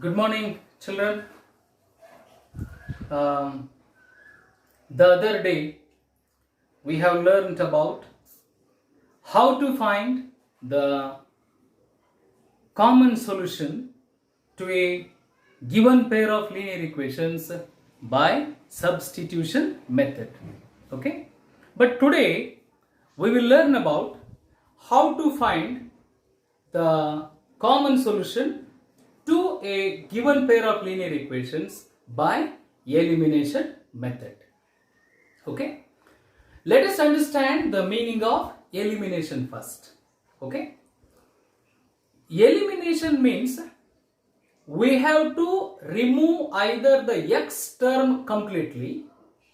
Good morning, children. The other day we have learned about how to find the common solution to a given pair of linear equations by substitution method. Okay? But today we will learn about how to find the common solution to a given pair of linear equations by elimination method. Okay? Let us understand the meaning of elimination first. Okay? Elimination means we have to remove either the x term completely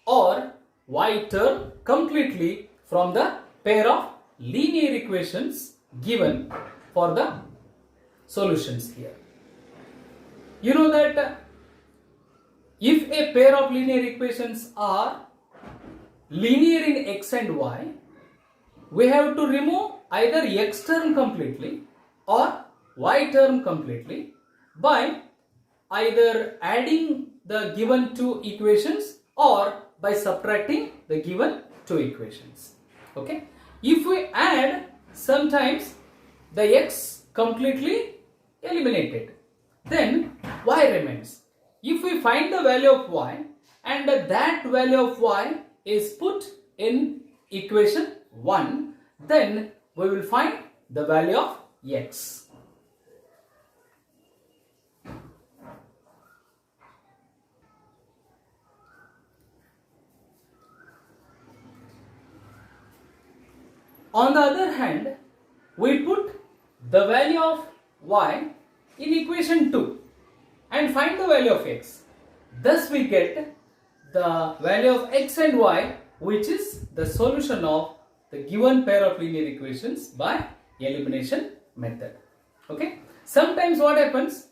or y term completely from the pair of linear equations given for the solutions here. You know that if a pair of linear equations are linear in x and y, we have to remove either x term completely or y term completely by either adding the given two equations or by subtracting the given two equations. Okay? If we add, sometimes the x completely eliminated, then y remains. If we find the value of y and that value of y is put in equation 1, then we will find the value of x. On the other hand, we put the value of y in equation 2 and find the value of x. Thus we get the value of x and y, which is the solution of the given pair of linear equations by elimination method. Okay? Sometimes what happens,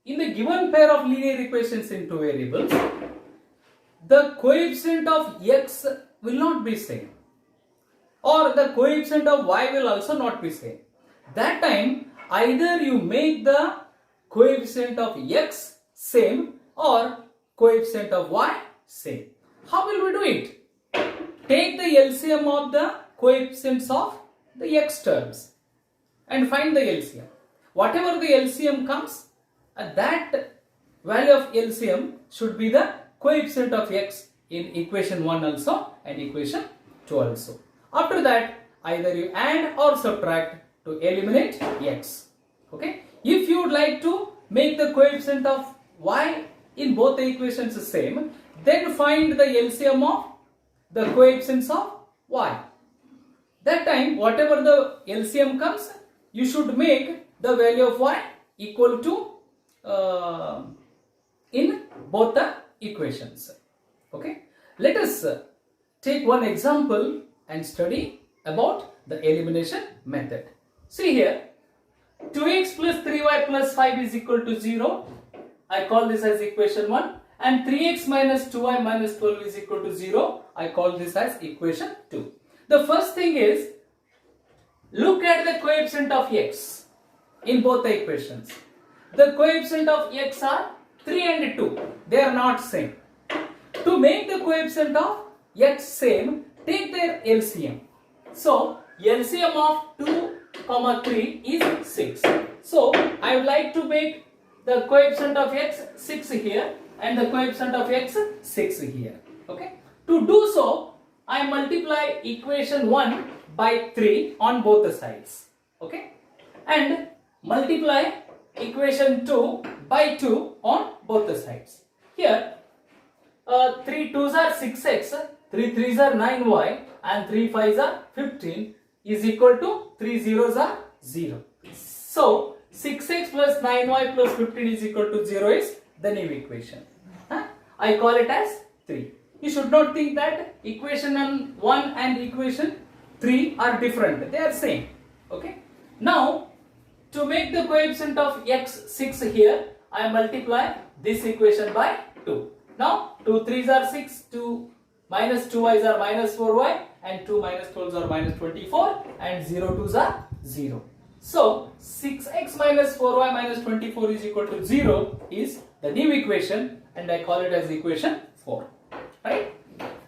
in the given pair of linear equations in two variables, the coefficient of x will not be same, or the coefficient of y will also not be same. That time, either you make the coefficient of x same or coefficient of y same. How will we do it? Take the LCM of the coefficients of the x terms and find the LCM. Whatever the LCM comes, that value of LCM should be the coefficient of x in equation 1 also and equation 2 also. After that, either you add or subtract to eliminate x. Okay? If you would like to make the coefficient of y in both the equations the same, then find the LCM of the coefficients of y. That time, whatever the LCM comes, you should make the value of y equal to in both the equations. Okay? Let us take one example and study about the elimination method. See here, 2x plus 3y plus 5 is equal to 0. I call this as equation 1. And 3x minus 2y minus 12 is equal to 0. I call this as equation 2. The first thing is, look at the coefficient of x in both the equations. The coefficient of x are 3 and 2. They are not same. To make the coefficient of x same, take their LCM. So, LCM of 2, 3 is 6. So, I would like to make the coefficient of x 6 here and the coefficient of x 6 here. Okay. To do so, I multiply equation 1 by 3 on both the sides. Okay. And multiply equation 2 by 2 on both the sides. Here, 3 2s are 6x, 3 3s are 9y and 3 5s are 15 is equal to 3 zeros are 0. So, 6x plus 9y plus 15 is equal to 0 is the new equation. I call it as 3. You should not think that equation 1 and equation 3 are different, they are same. Okay. Now to make the coefficient of x 6 here, I multiply this equation by 2. Now 2 3s are 6, 2 minus 2y's are minus 4y, and 2 minus 12's are minus 24, and 0 2's are 0. So 6x minus 4y minus 24 is equal to 0 is the new equation, and I call it as equation 4. Right?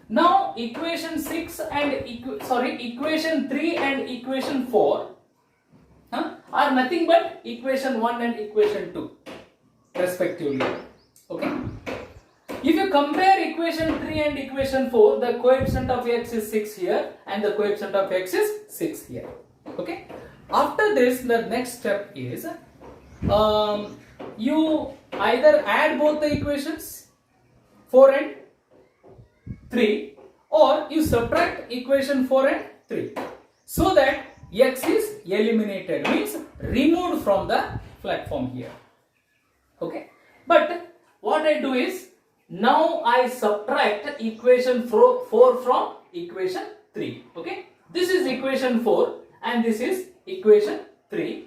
Now equation 6 and equation 3 and equation 4 are nothing but equation 1 and equation 2 respectively. Okay. If you compare equation 3 and equation 4, the coefficient of x is 6 here and the coefficient of x is 6 here. Okay. After this, the next step is you either add both the equations 4 and 3, or you subtract equation 4 and 3, so that x is eliminated, means removed from the platform here. Okay. But what I do is, now I subtract equation 4 from equation 3. Okay. This is equation 4 and this is equation 3.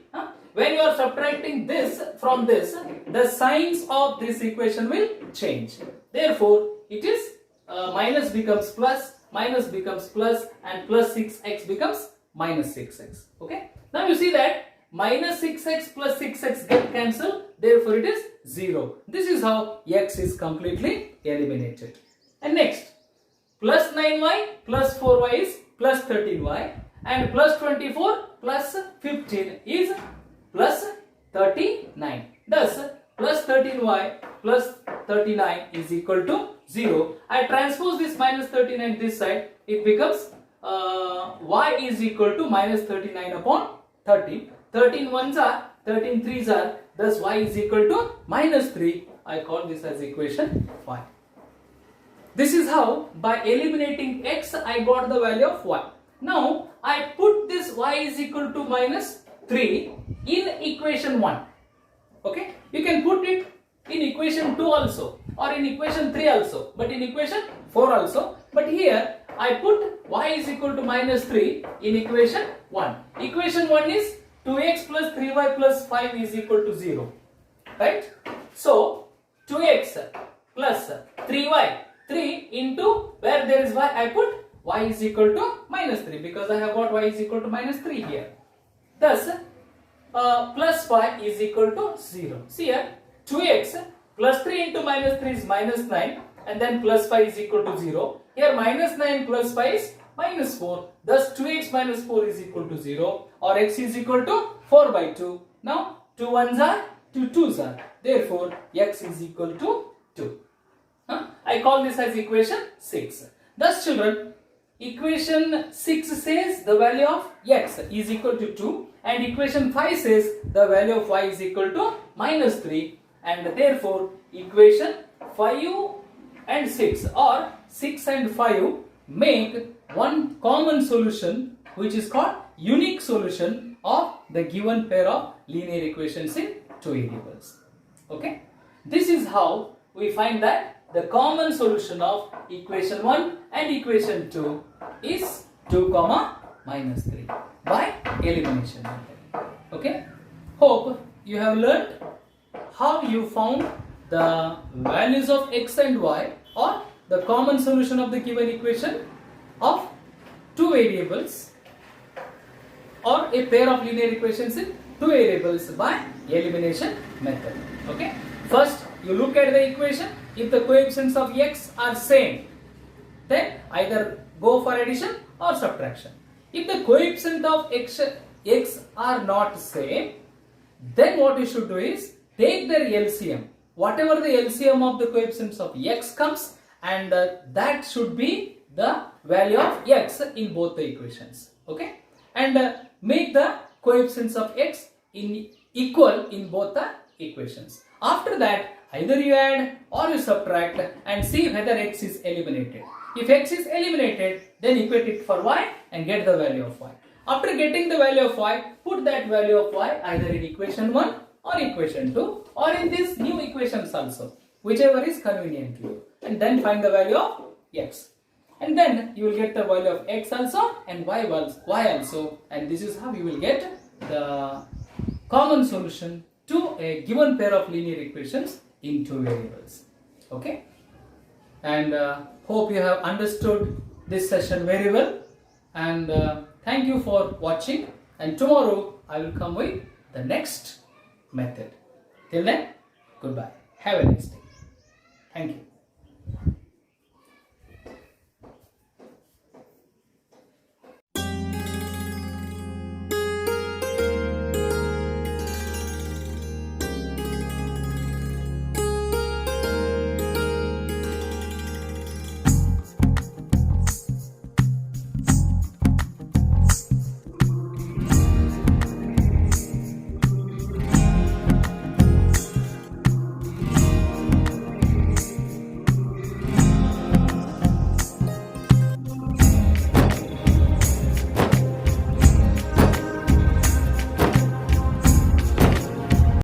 When you are subtracting this from this, the signs of this equation will change. Therefore, it is minus becomes plus, minus becomes plus, and plus 6x becomes minus 6x. Okay. Now you see that minus 6x plus 6x get cancelled. Therefore, it is 0. This is how x is completely eliminated. And next, plus 9y plus 4y is plus 13y, and plus 24 plus 15 is plus 39. Thus, plus 13y plus 39 is equal to 0. I transpose this minus 39 this side, it becomes y is equal to minus 39 upon 13. 13 ones are, 13 threes are, thus y is equal to minus 3. I call this as equation 5. This is how, by eliminating x, I got the value of y. Now I put this y is equal to minus 3 in equation 1. Okay, you can put it in equation 2 also, or in equation 3 also, but in equation 4 also. But here I put y is equal to minus 3 in equation 1. Equation 1 is 2x plus 3y plus 5 is equal to 0. Right? So 2x plus 3y, 3 into where there is y, I put y is equal to minus 3, because I have got y is equal to minus 3 here. Thus plus 5 is equal to 0. See here, 2x plus 3 into minus 3 is minus 9, and then plus 5 is equal to 0. Here minus 9 plus 5 is minus 4. Thus 2x minus 4 is equal to 0, or x is equal to 4 by 2. Now 2 ones are, 2 twos are. Therefore x is equal to 2. I call this as equation 6. Thus children, equation 6 says the value of x is equal to 2, and equation 5 says the value of y is equal to minus 3, and therefore equation 5 and 6 or 6 and 5 make one common solution, which is called unique solution of the given pair of linear equations in two variables. Okay, this is how we find that the common solution of equation 1 and equation 2 is 2 comma minus 3 by elimination method. Okay, hope you have learned how you found the values of x and y, or the common solution of the given equation of two variables, or a pair of linear equations in two variables by elimination method. Okay, first you look at the equation. If the coefficients of x are same, then either go for addition or subtraction. If the coefficient of x are not same, then what you should do is take their LCM. Whatever the LCM of the coefficients of x comes, and that should be the value of x in both the equations. Okay, and make the coefficients of x equal in both the equations. After that, either you add or you subtract and see whether x is eliminated. If x is eliminated, then equate it for y and get the value of y. After getting the value of y, put that value of y either in equation 1 or equation 2, or in these new equations also, whichever is convenient to you, and then find the value of x. and then you will get the value of x also and y also, and this is how you will get the common solution to a given pair of linear equations in two variables. Okay, and hope you have understood this session very well, and thank you for watching, and tomorrow I will come with the next method. Till then, goodbye. Have a nice day. Thank you.